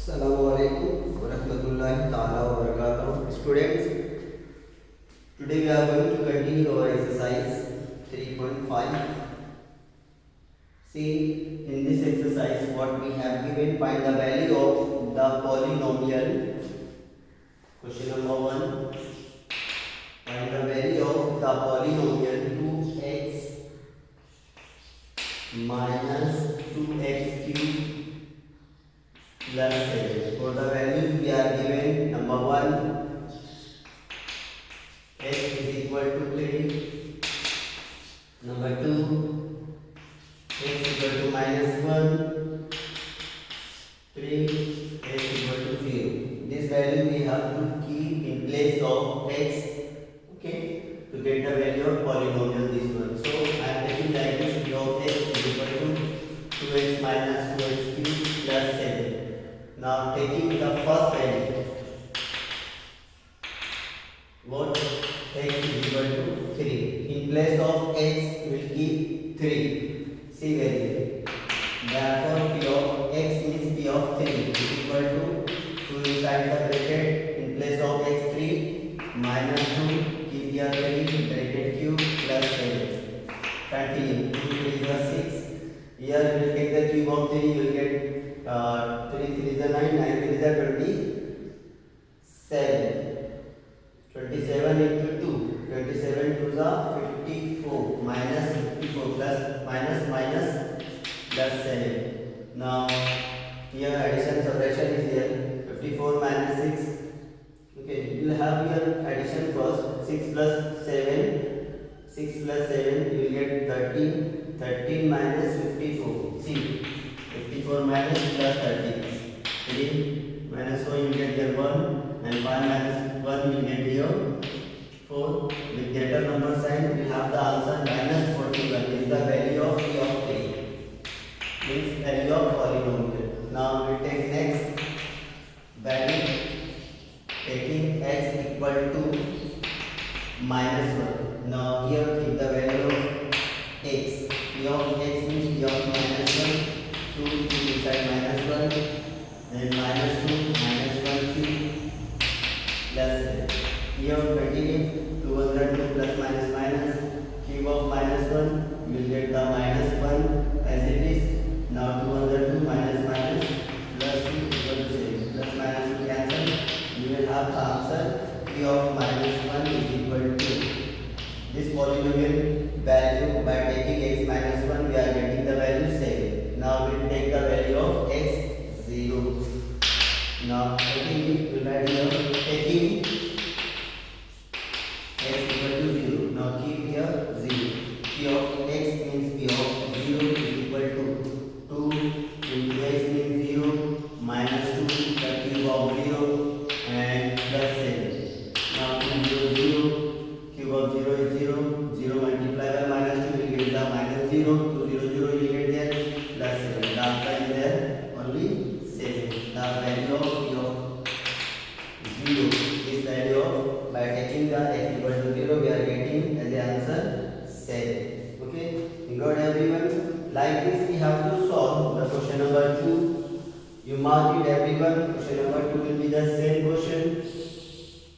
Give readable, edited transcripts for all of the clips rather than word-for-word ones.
Assalamualaikum warahmatullahi ta'ala wabarakatuh. Students, today we are going to continue our exercise 3.5. See, in this exercise what we have given, find the value of the polynomial. Question number 1. Find the value of the polynomial 2x minus 2x cubed plus 7. For the values we are given, number 1, x is equal to 3. Number 2, x equal to minus 1. 3, x equal to 0. This value we have to keep in place of x, okay, to get the value of polynomial this one. So I am taking like this, p of x is equal to 2x minus 2x cubed plus 7. Now taking the first value, what x is equal to 3. In place of x we will keep 3. See value. Therefore p of x means p of 3 is equal to 2 inside the bracket. In place of x 3 minus 2, keep here 3 bracket cube plus 7. Continue. 2 3 is 6. Here we will take the cube of 3. You will get 3 3 is 9, 9 3 is 27. 27 into 2. 27 2 is 54. Minus 54 plus minus plus 7. Now here addition subtraction is here. 54 minus 6. Okay, you will have here addition first. 6 plus 7. 6 plus 7 you will get 13. 13 minus 54. See. 54 minus plus 13. 3 minus 4 you get here 1 and 5 minus 1 you get here 4. With greater number sign we have the answer minus 41 is the value of p of 3. Means value of polynomial. Now we take next value taking x equal to minus 1. Now here keep the value of x. P of x means p of minus 1. 2 inside minus 1, then minus 2 minus 1 cube plus 7. Here continue 202 plus minus cube of minus 1, you will get the minus 1 as it is. Now 202 minus plus 2 equal to 7. Plus minus 2 cancel. You will have the answer p of minus 1 is equal to this polynomial value. By taking x minus 1 we are getting the value 7. Now we will take the value of x 0. Now taking we will write here taking x equal to 0. Now keep here 0. P of x means p of 0 is equal to 2 into x means 0 minus 2 the cube of 0 and plus 7. Now 2 0 0 cube of 0 is 0. 0 multiplied by minus 2 will get the minus 0. 2 0 0 you get there plus 7. The answer is there only 7. The value of p of 0 is value of, by taking the x equal to 0 we are getting as the answer 7. Okay, you got everyone? Like this we have to solve the question number 2. You mark it everyone. Question number 2 will be the same question.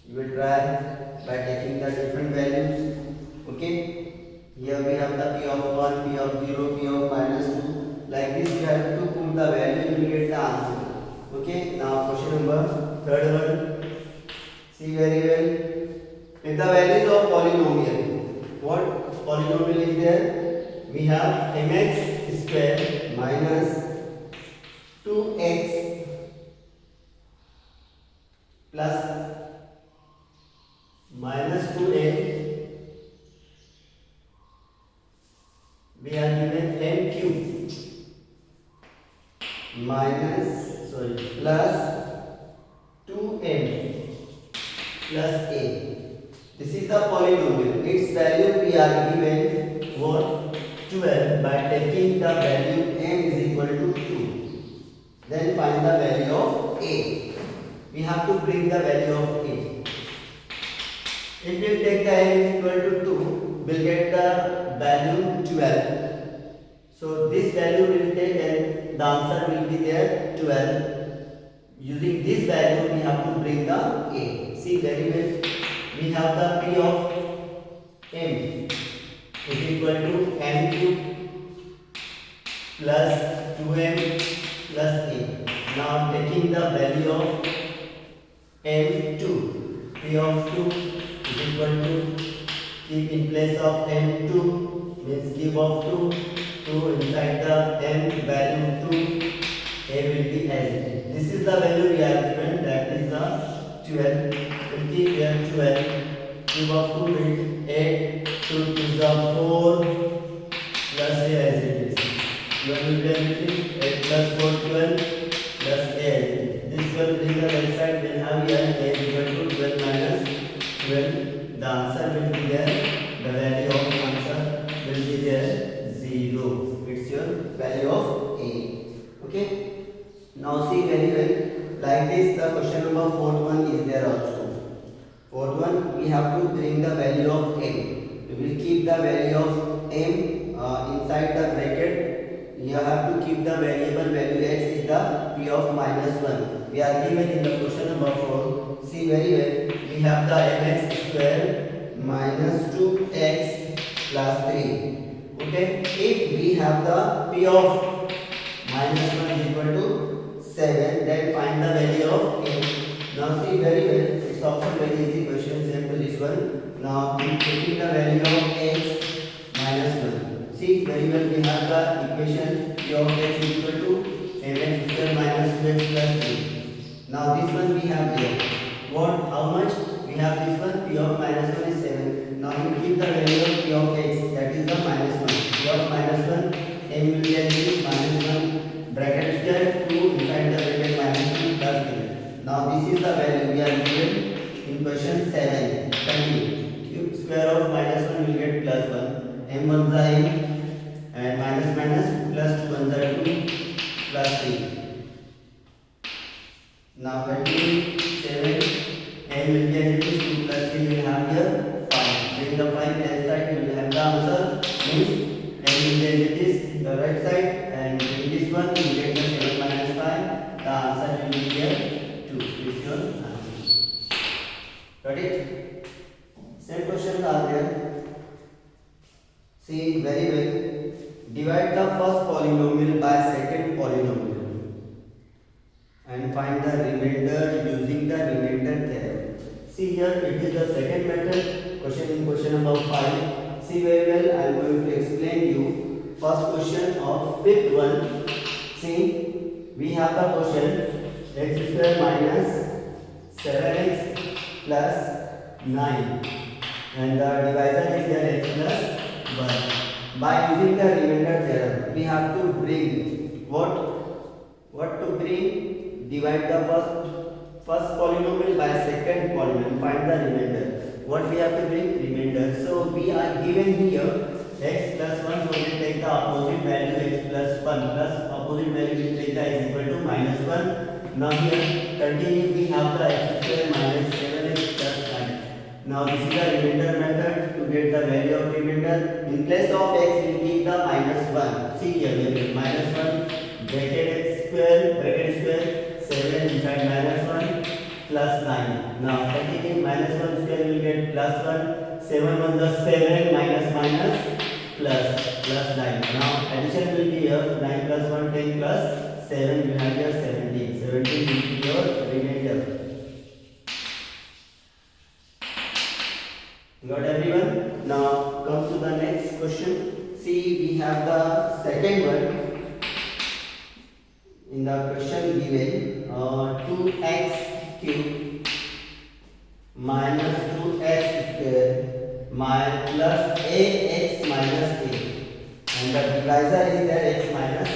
You will try by taking the different values. Okay, here we have the p of 1, p of 0, p of minus 2. Like this you have to put the value, you will get the answer. Okay, now question number third one. See very well. With the values of polynomial, what polynomial is there? We have mx square minus 2x plus minus 2a. We are given m cube minus plus 2m plus a. This is the polynomial. Its value we are given what? 12 by taking the value m is equal to 2. Then find the value of a. We have to bring the value of a. If we take the m is equal to 2, we'll get the value 12. So this value will take and the answer will be there 12. Using this value, we have to bring the a. See very well. We have the p of m is equal to m cube plus 2m plus a. Now taking the value of m2, p of 2 is equal to, keep in place of m2 means cube of 2, 2 inside the m value 2, a will be as it is. This is the value we are given, that is the 12. We'll keep here 12, cube of 2 will 8, 2 to the 4 plus a as it is. 12 will be as it is, 8 plus 4 12 plus a as it is. This 12 bring the left side, we'll have here a is equal to 12 minus 12. The answer will be there, the value of answer will be there 0. It's your value of a. Okay. Now see very well, like this the question number 41 is there also. 41 we have to bring the value of m. We will keep the value of m inside the bracket. You have to keep the variable value x is the p of minus 1. We are given in the question number 4. See very well, we have the mx square minus 2x plus 3. Okay, if we have the p of minus 1 is equal to 7, then find the value of a. Now see very well, it's also very easy question, same to this one. Now taking the value of x minus 1. See very well, we have the equation p of x is equal to mx square minus 2x plus 3. Now this one we have here. What? How much? We have this one, p of minus 1 is 7. Now we keep the value of p of x, that is the minus 1. P of minus 1, m will be as minus 1. Bracket square 2 inside the bracket minus 2 plus 3. Now this is the value we are given in question 7. Continue. Cube square of minus 1 will get plus 1. M ones are m and minus minus plus 2 ones are 2 plus 3. Now continue 7. M will get it is 2 plus 3 will have here 5. Bring the 5 left side, you will have the answer. Means M will get it is the right side, and in this one you get the 7 minus 5. The answer will be here 2. This is your answer. Got it? Same questions are there. See very well. Divide the first polynomial by second polynomial and find the remainder using the remainder theorem. See here, it is the second method. Question in question number 5. See very well, I am going to explain you first question of fifth one. See, we have the question x square minus 7x plus 9 and the divisor is there x plus 1. By using the remainder theorem, we have to bring what to bring? Divide the first polynomial by second polynomial. Find the remainder. What we have to bring? Remainder. So we are given here x plus 1, so we will take the opposite value x plus 1 plus opposite value we will take the x equal to minus 1. Now here continue, we have the x square minus 7x plus 9. Now this is the remainder method. To get the value of remainder, in place of x we will keep the minus 1. See here we have minus 1 bracket square 7 inside minus 1 plus 9. Now taking minus 1 square will get plus 1. 7 on the 7 minus minus plus 9. Now addition will be here 9 plus 1 10 plus 7 will have here 17. 17 will be your remainder. Got everyone? Now come to the next question. See, we have the second one. In the question given 2x cube minus 2x square plus ax minus a, and the divisor is there x minus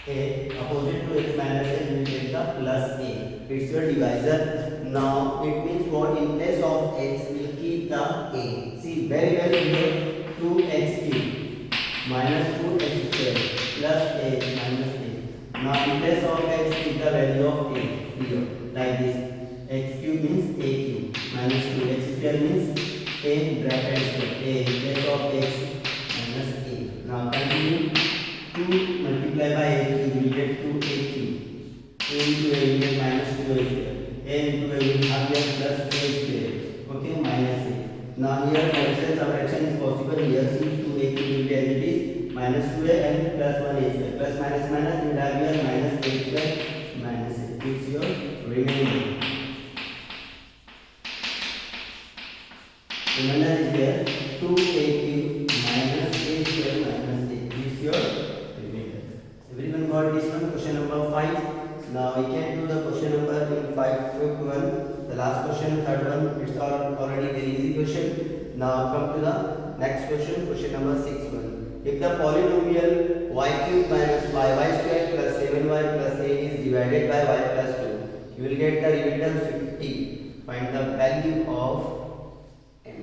a. Opposite to x minus a, we will take the plus a. It's your divisor. Now it means what? In place of x we will keep the a. See very well here, 2x cube minus 2x square plus a minus a. Now in place of x keep the value of a here like this. X cube means a cube minus 2x square means a bracket square. A in place of x minus a. Now continue. 2 multiplied by a cube will get 2a cube. A into got this one, question number 5. Now we can do the question number in 5 fifth one. The last question, third one, it's already very easy question. Now come to the next question, question number 6 one. If the polynomial y cube minus 5y square plus 7y plus 8 is divided by y plus 2, you will get the remainder 50. Find the value of m.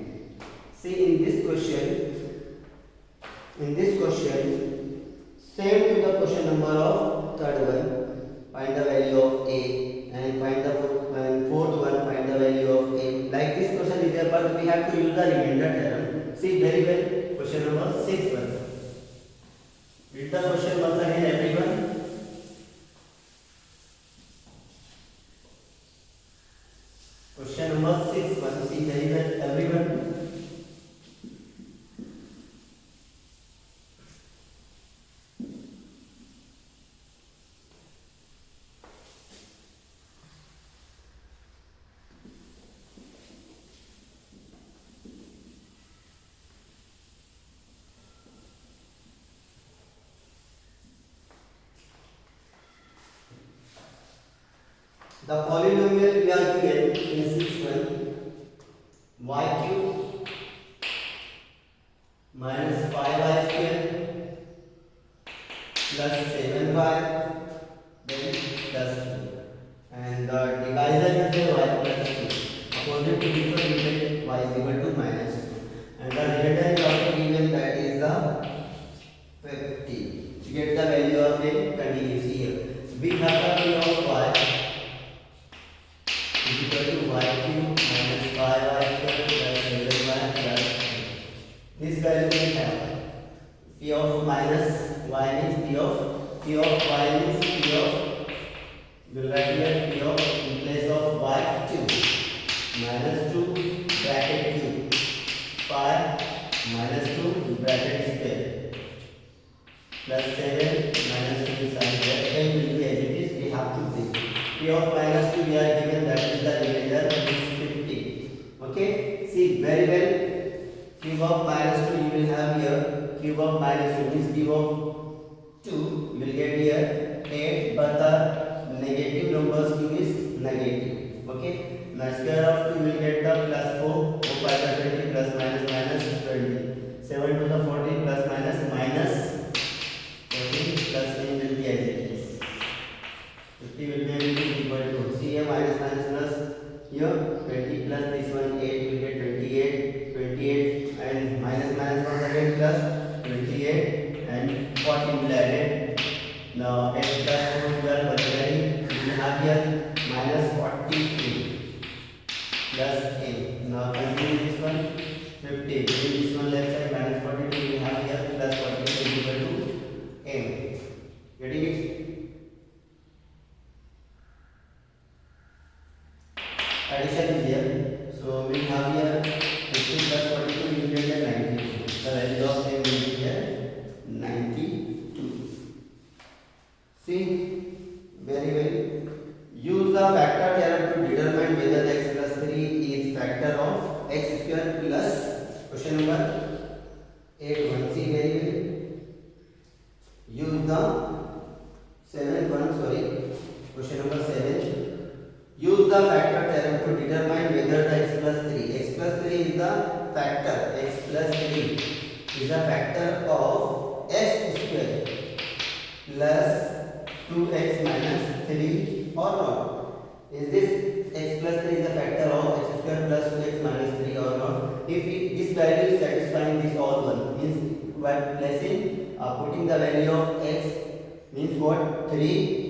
See in this question, same to the question number of third one, find the value of a, and find the fourth one, find the value of a. Like this question is there, but we have to use the remainder theorem. See very well, question number 6 one. Read the question once again, everyone. Question number 6 one. See very well, everyone. The polynomial we are given in 6 one, y cube minus 5y square plus 7y then plus 2, and the divisor is the y plus 2. Opposite to this one, we get y is equal to minus 2, and the remainder is also given, that is the 50. To get the value of the continuous here, we have the p of y is equal to y cube minus 5y square plus 7y plus 2. This value we have p of minus y means p of y means p of, will write here p of in place of y cube minus 2 bracket cube 5 minus 2 bracket square plus 7 minus 2 inside there, and will be as it is, we have to take p of minus 2 we are given, that is the remainder is 50. Okay, see very well, cube of minus 2 you will have here, cube of minus 2 means cube of 2 you will get here 8, but the negative numbers cube is negative. Okay, now square of 2 you will get the plus 4, 4 5 are 20 plus minus minus 20, 7 to the 40 plus minus minus 14 plus 10 will be as it is. 50 will be equal to, see here minus minus plus here 20 plus this one 8 will get 28, and minus minus once again plus 28 and 14 will added. Now 8 plus 4 12 multiplying, we will have here minus 43 plus 8. Now continue this one 50, this one left side minus 42 we have here plus 42 equal to m. Getting it? Addition is here, so we have here 50 plus 42 you will get here 92. The value of m will be here 92. See very well. Use the factor theorem to determine whether the x plus 3 is factor of x square plus, question number 8 1. See very well. Use the 7th one, sorry, question number 7. Use the factor theorem to determine whether the x plus 3. X plus 3 is the factor. X plus 3 is a factor of x square plus 2x minus 3 or not. Is this x plus 3 is a factor of x square plus 2x minus 3 or not? If this value is satisfying this all one, means while placing putting the value of x means what? 3.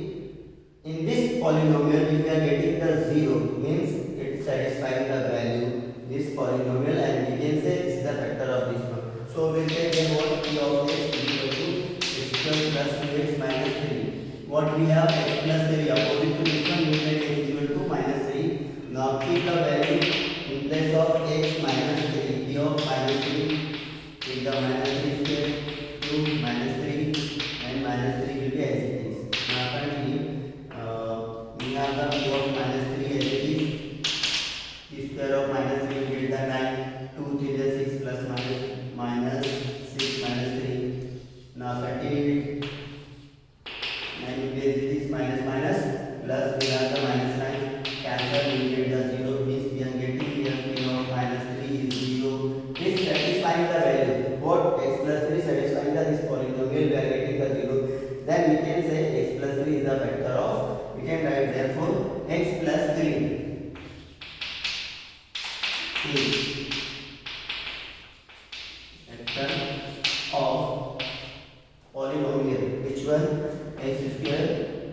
In this polynomial, if we are getting the 0, means it is satisfying the value this polynomial, and we can say this is the factor of this one. So we will take then what p of x is equal to x square plus 2x minus 3. What we have, x plus 3, opposite to this one, we will take x equal to minus 3. Now keep the value in place of x minus 3, p of minus 3, take the minus 3 square, 2 minus 3, and minus 3 will be as it is. Now continue. We have the p of minus 3 as it is. The square of minus 3 will get the 9. 2 3 is 6 plus minus 6 minus 3. Now continue it. is a factor of, we can write therefore x plus 3 is factor of polynomial, which one? X square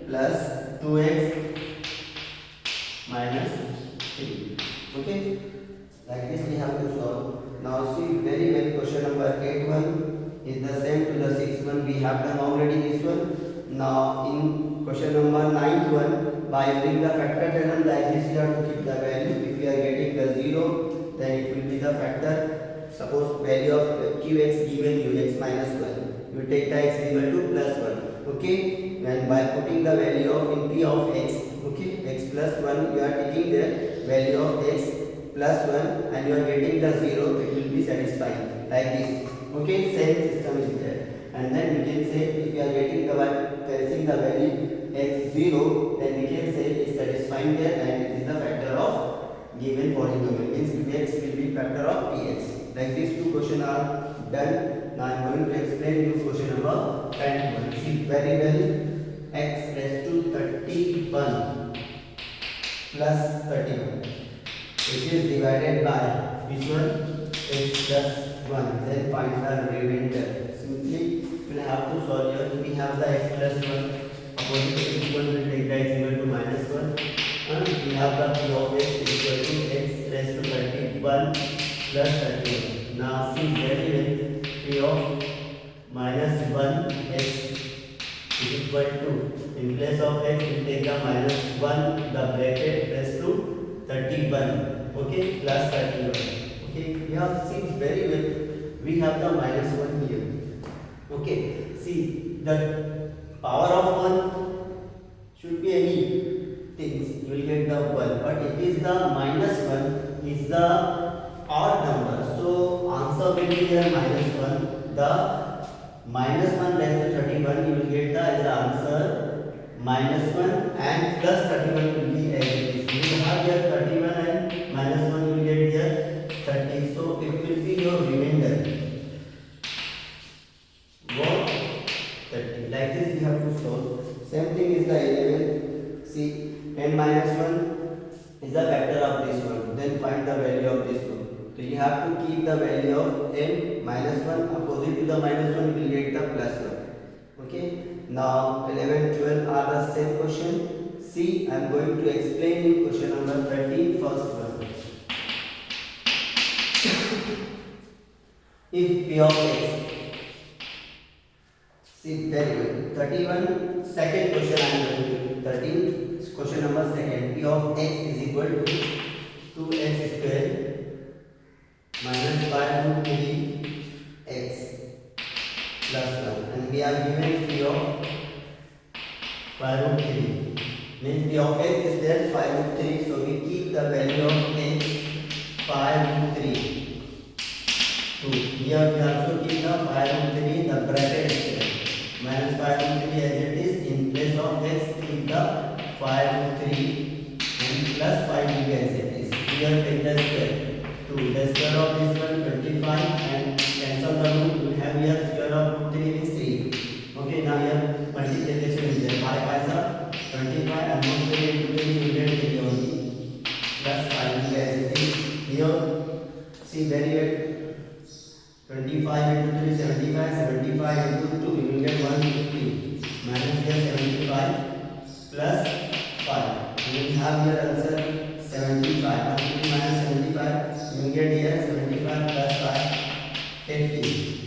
plus 2x minus 3. Okay, like this we have to solve. Now see very well, question number 8 one is the same to the 6 one. We have done already this one. Now in question number 9 one, by using the factor theorem, like this we have to keep the value. If we are getting the 0, then it will be the factor. Suppose value of qx given ux minus 1, you take the x equal to plus 1. Okay, and by putting the value of in p of x, okay, x plus 1, you are taking the value of x plus 1 and you are getting the 0, it will be satisfying like this. Okay, same system is there. And then we can say if we are getting the placing the value x 0, then we can say it is satisfying there and it is the factor of given polynomial, means px will be factor of px. Like these two questions are done. Now I am going to explain you question number 10. See very well, x raised to 31 plus 31, which is divided by which one? X plus 1. Then find the remainder. Simply we will have to solve here. We have the x plus 1. Opposite to x 1 will take the x equal to minus 1. And we have the p of x equal to x raised to 31 plus 31. Now see very well, p of minus 1 x is equal to, in place of x we take the minus 1, the bracket raised to 31, okay, plus 31. Okay, we have seen very well, we have the minus 1 here. Okay, see the power of 1 should be any things, you will get the 1, but it is the minus 1 is the odd number, so answer will be here minus 1. The minus 1 raised to 31, you will get the as the answer minus 1 and plus 31 will be as it is. You will have here 31 and minus 1 you will get here 30, so it will be your remainder. What? 30. Like this we have to solve. Same thing is the 11. See, n minus 1 is the factor of this one. Then find the value of this one. So you have to keep the value of n minus 1, opposite to the minus 1 will get the plus 1. Okay. Now 11, 12 are the same question. See, I am going to explain in question number 13 first one. If p of x, see very good. 31, second question I am going to do. 13, question number second. P of x is equal to 2x square minus 5 root 3 x plus 1, and we are given p of 5 root 3, means p of x is there 5 root 3, so we keep the value of x 5 root 3. Here we also keep the 5 root 3, the bracket is there, minus 5 root 3 as it is, in place of x keep the 5 root 3 and plus 5 will be as it is. Here take the square. The square of this one 25 and cancel the root, we have here square of root 3 is 3. Okay, now here multiplication is there, 5 5s are 25 and root 3 into 3 we get 3 only, plus 5 will be as it is. Here see very well, 25 into 3 75, 75 into 2 we will get 150, minus here 75 plus 5, and we have here answer 75, minus 75 you get here 75 plus 5 50.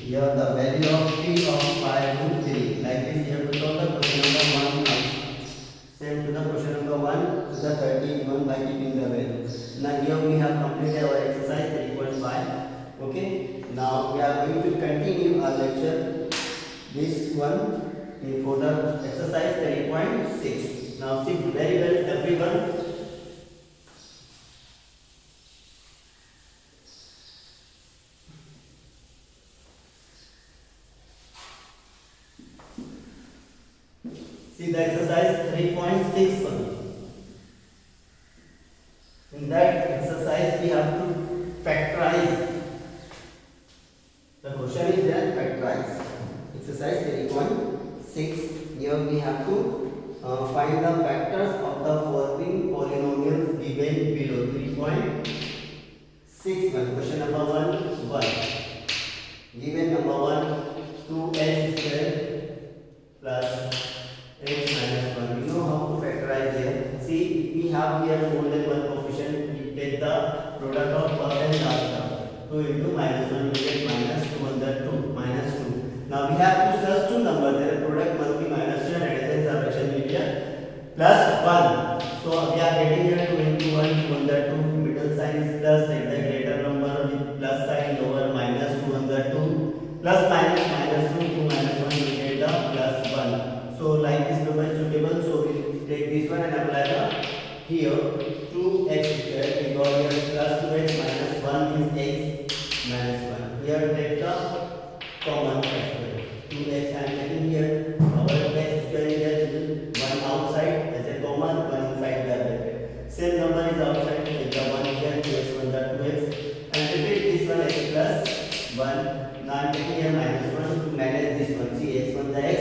Here the value of p of 5 root 3. Like this you have to solve the question number 1 out. Same to the question number 1 to the 31 by keeping the value. Now here we have completed our exercise 3.5. Okay, now we are going to continue our lecture this one in further exercise 3.6. Now sit very well everyone. See the exercise 3.6 one. In that exercise we have to factorize. The question is there, factorize. Exercise 3.6. Here we have to Find the factors of the following polynomials given below. 3.61. Question number 1. Given number 1, 2x square plus x minus 1. We know how to factorize here. See, we have here more than one coefficient. We take the product of first and last term. 2 into minus 1, we get minus 2 under 2, minus 2. Now we have to such two numbers. Their product must be minus 2 and addition subtraction will be plus 1. So we are getting here 2 into 1, 2 under 2. Middle sign is plus. Take the greater number with plus sign, lower minus 2 under 2. Plus minus minus 2, 2 minus 1 will get the plus 1. So like this number is suitable. So we take this one and apply the here 2x square. We got here plus 2x minus 1 is x minus 1. Here take the common factor. 2x I am taking here. Our x square is there. 1 outside as a common, 1 inside the bracket. Same number is outside. Take the 1 here. 2x 1 the 2x. And repeat this one x plus 1. Now I am taking here minus 1 to manage this one. See x 1 the x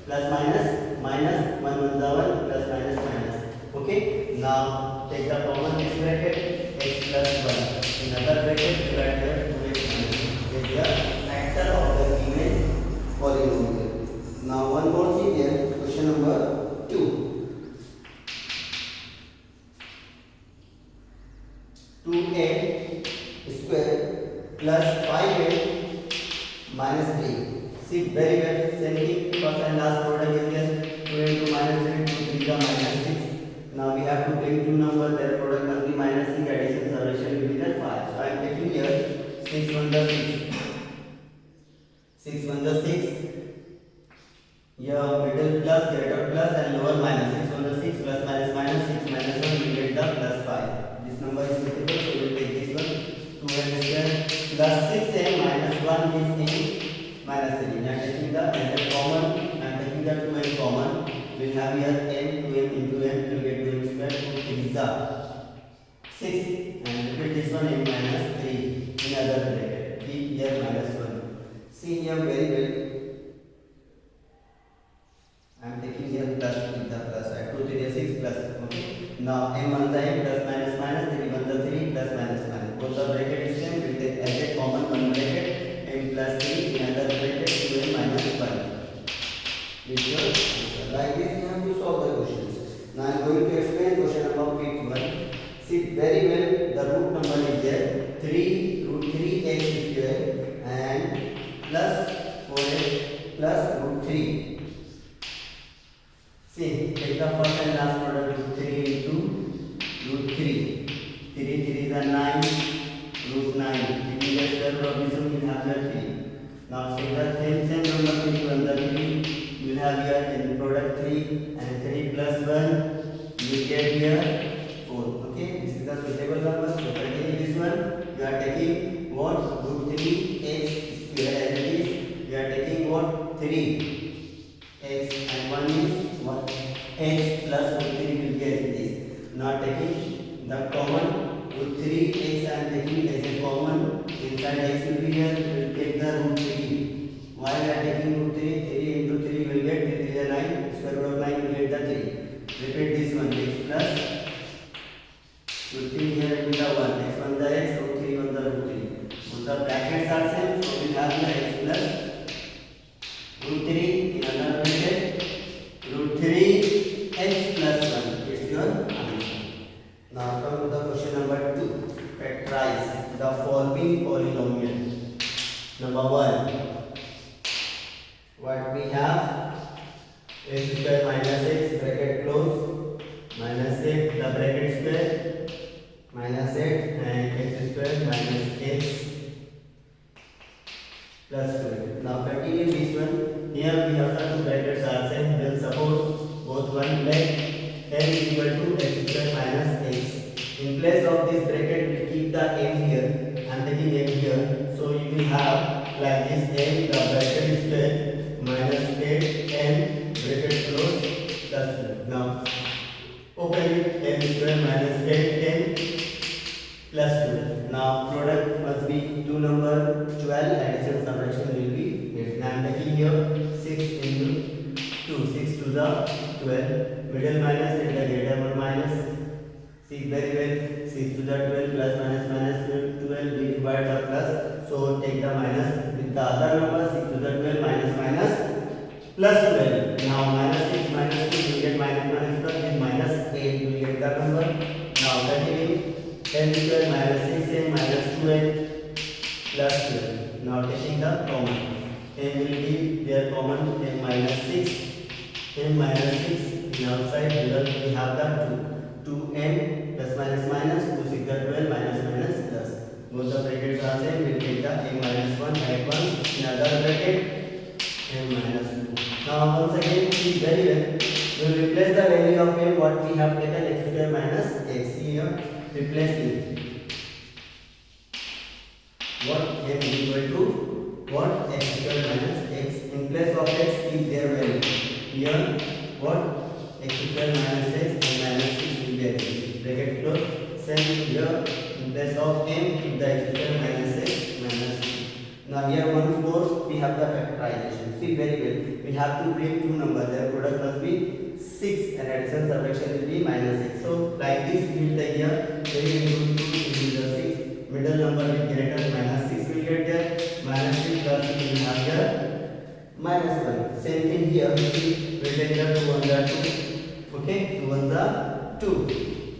plus minus minus 1 1 the 1 plus minus minus. Okay. Now take the common this bracket x plus 1. In other bracket you write here 2x minus 1. Is the factor of the given polynomial. Now one more thing here. Question number 2. 2a square plus 5a minus 3. See very well. Same thing. First and last product is there. 2 into minus 3, 2 3 the minus 6. Now we have to bring two numbers. Their product must be minus 6. Addition subtraction will be there 5. So I am taking here 6 1 the 6. 6 1 the 6. Here middle plus, greater plus and lower minus. 6 1 the 6 plus minus minus 6 minus 1 will get the plus 5. This number is suitable, so we will take this one. 2n square plus 6n minus 1 is n minus 3. I am taking the n common. I am taking the 2n common. We will have here n 2n into n. We will get 2n square. 2 3 is 6. And repeat this one n minus 3 in other bracket. Keep here minus 1. See here very well. I am taking here plus with the plus side. 2 3 is 6 plus. Okay. Now m 1 the m plus minus minus 3 1 the 3 plus minus minus. Both the bracket is same. We will take as a common one bracket m plus 3 in other bracket 2m minus 1. Is your answer. Like this you have to solve the questions. Now I am going to explain question number 51. See very well the root number is there. 3 root 3x square and plus 4x plus root 3. See, take the first and last product root 3 into root 3. 3 3 is a 9, root 9. If you get square root of this one, you will have here 3. Now take the same number into under 3. You will have here in product 3 and 3 plus 1. You will get here 4. Okay, this is the suitable number. So continue this one. You are taking what? Root 3x square as it is. You are taking what? 3 x and 1 is what? X plus root 3 will be as it is. Now taking the common root 3x I am taking as a common. Inside x will be here. We will take the root 3. Why we are taking root 3? 3 into 3 will get 3 is a 9. Square root of 9 will get the 3. Repeat this one. X plus root 3 here will be the 1. X 1 the x, root 3 1 the root 3. Both the brackets are same. So we have the x plus root 3 in another bracket root 3 x plus 1 is your answer. Now come to the question number 2. Factorize the following polynomial. Number 1. What we have? X square minus x bracket close minus x the bracket square minus x and x square minus x plus 12. Now continue this one. Here we have the two brackets are same. We'll suppose both one let n is equal to x square minus x. In place of this bracket, we keep the m here. I am taking m here. So you will have like this m the bracket square minus 8 m bracket close plus 12. Now open it m square minus 8 m plus 12. Now product must be two number 12. Addition subtraction will be 8. Now I am taking here 6 into 12 2. 6 to the 12. Middle minus, take the greater one minus. See very well. 6 to the 12 plus minus minus 12. We divide the plus. So take the minus with the other number. 6 to the 12 minus minus plus 12. Now minus 6 minus 2 will get minus minus plus with minus 8 will get the number. Now continuing 10 to 12 minus 6 and minus 12 plus 12. Now taking the common. 10 will be their common 10 minus 6. 10 minus 6 in outside below we have the 2. 2n plus minus minus 2 6 are 12 minus minus plus. Both the brackets are same. We will take the a minus 1 add 1 in other bracket m minus 2. Now once again see very well. We will replace the value of m what we have taken x square minus x here. Replace it. What m is equal to what x square minus x in place of x is their value. Here what x square minus x and minus 6 will be added. Bracket close. Same here in place of m keep the x square minus x minus 2. Now here once more we have the factorization. See very well. We have to bring two numbers. Their product must be 6 and addition subtraction will be minus 6. So like this we will take here very good 2 into the 6. Middle number will greater minus 6 will get there. Minus 6 plus we will have here minus 1. Same thing here. We will take here 2 1 2. Okay, 2 1 2.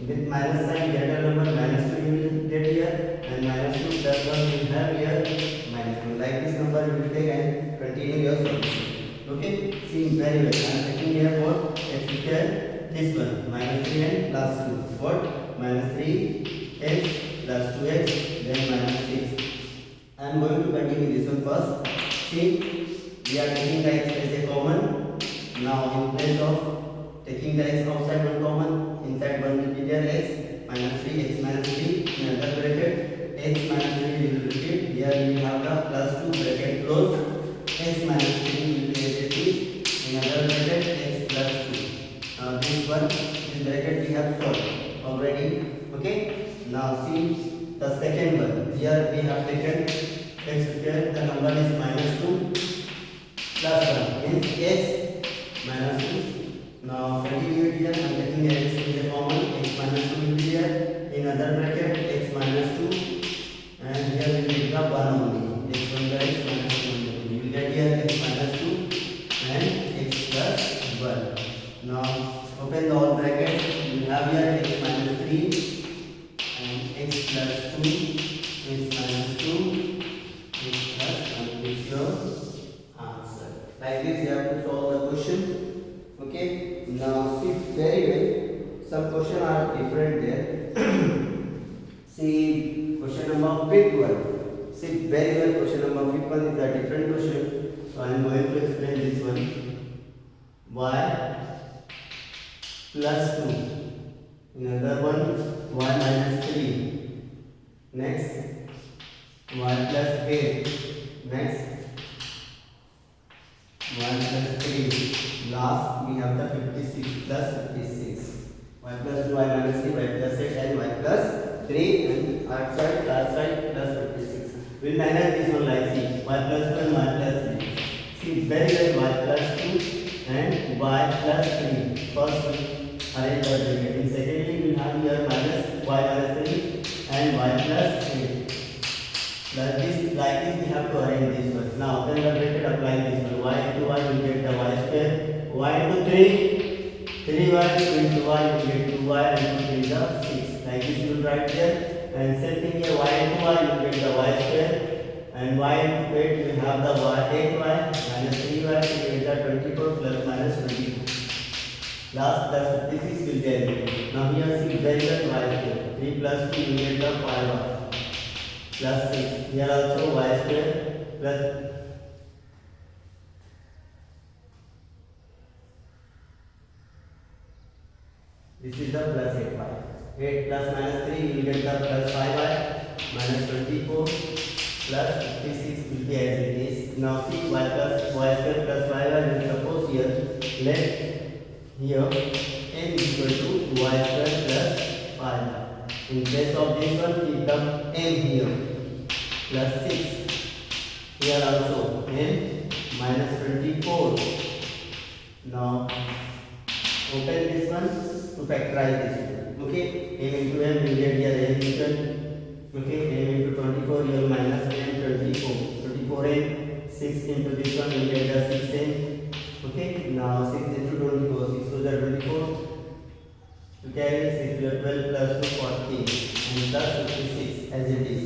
With minus sign greater number minus 2 you will get here and minus 2 plus 1 we will have here minus 1. Like this number you will take and continue your solution. Okay, see very well. I am taking here what x square this one minus 3 and plus 2. What minus 3x plus 2x then minus 6. I am going to continue this one first. See, we are taking the x as a common. Now in place of taking the x outside one common, inside one will be there x minus 3 x minus 3 in another bracket x minus 3 will repeat. Here we have the plus 2 bracket close. X minus 3 will be as in another bracket x plus 2. Now this one, this bracket we have solved already. Okay. Now see the second one. Here we have taken x square. The number is minus 2 plus 1 means x minus 2. Now continue here. I am taking x is a common. X minus 2 will be here in other bracket x minus 2 and here we will take the 1 only. X 1 by x minus 2 only. We will get here x minus 2 and x plus 1. Now open the all brackets. We have here x minus 3 and x plus 2 x minus 2 x plus 1 is your answer. Like this you have to solve the question. Okay, now see very well. Some questions are different there. See question number 51. See very well. Question number 51 is a different question. So I am going to explain this one. Y plus 2. Another one y minus 3. Next y plus 8. Next y plus 3. Last we have the 56 plus 56. Y plus 2 y minus 3 y plus 8 and y plus 3 and outside last side plus 56. We will manage this one like see y plus 2 and y plus 3. See very well y plus 2 and y plus 3. First one arrange the bracket. In secondly we will have here minus y minus 3 and y plus 8. Like this we have to arrange this one. Now then the bracket apply this one. Y into y will get the y square. Y into 3 3y into y will get 2y into 3 the 6. Like this you will write there. And same thing here y into y will get the y square and y into 8 you will have the y 8y minus 3y will get the 24 plus minus 24. Last plus 56 will be added. Now here see very well y square 3 plus 2 will get the 5y plus 6. Here also y square plus this is the plus 8y. 8 plus minus 3 you will get the plus 5y minus 24 plus 56 will be as it is. Now see y plus y square plus 5y will suppose here let here n is equal to y square plus 5y. In place of this one keep the m here plus 6. Here also n minus 24 Now open this one to factorize this one. Okay, m into m will get here m equal. Okay, m into 24 you will minus m 24. 24m 6 into this one will get the 6m. Okay, now 6 into 24, 6 to the 24. To carry 6 to the 12 plus 2 40 and plus 56 as it is.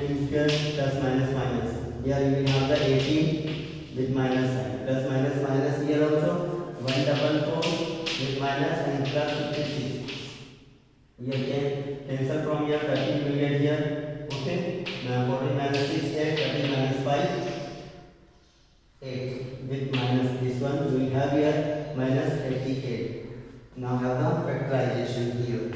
M square plus minus minus. Here you will have the 18 with minus sign. Plus minus minus here also 144 with minus and plus 56. Here again cancel from here 13 will get here. Okay. Now 40 minus 6 8, 13 minus 5 8 with minus this one we will have here minus 88. Now have the factorization here.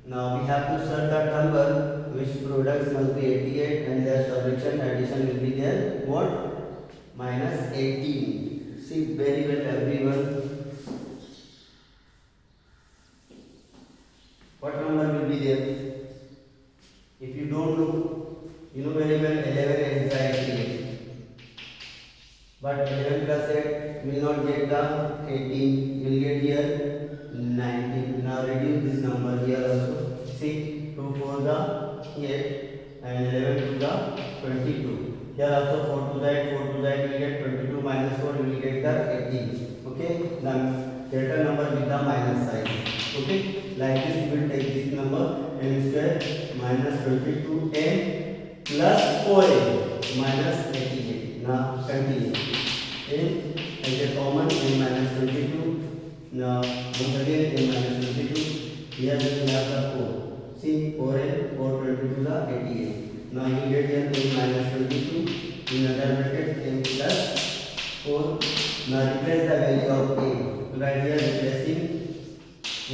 Now we have to search the number which products must be 88 and their subtraction addition will be there what? Minus 18. See very well everyone. What number will be there? If you don't know, you know very well 11 and 88. But 11 plus 8 will not get the 18. You will get here 19. Now reduce this number here also. See 2 4 the 8 and 11 to the 22. Here also 4 to the 8, 4 to the 8 will get 22 minus 4 will get the 18. Okay. Now greater number with the minus sign. Okay. Like this we will take this number m square minus 22m plus 4m minus 88. Now continue. M as a common m minus 22. Now once again m minus 22. Here we will have the 4. See 4m 4 22 the 88. Now you get here m minus 22 in other bracket m plus 4. Now replace the value of a. Right here replacing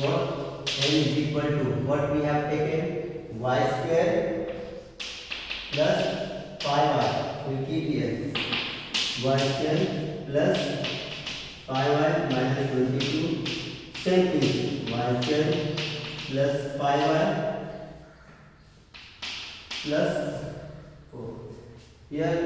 what? M is equal to what we have taken y square plus 5y. We keep here y square plus 5y minus 22. Same thing y square plus 5y plus 4. Here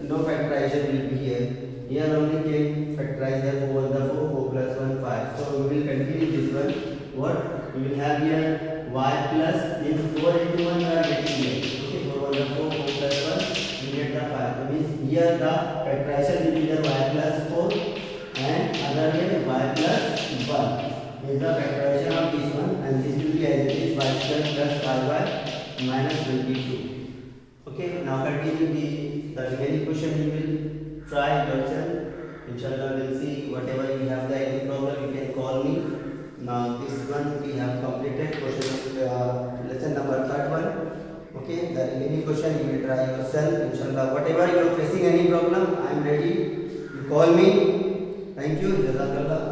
no factorization will be here. Here only can factorize the 4 the 4 4 plus 1 5. So we will continue this one. What? We will have here y plus means 4 into 1 we are getting here. Okay, 4 1 4 4 plus 1 we get the 5. So means here the factorization will be the y plus 4 and other way y plus 1. Is the factorization of this one and this will be as it is y square plus 5y minus 22. Okay, now continue the remaining question you will try yourself. Inshallah we'll see whatever you have the any problem you can call me. Now this one we have completed question lesson number 3rd one. Okay, the remaining question you will try yourself. Inshallah whatever you are facing any problem I am ready. You call me. Thank you. Jazakallah.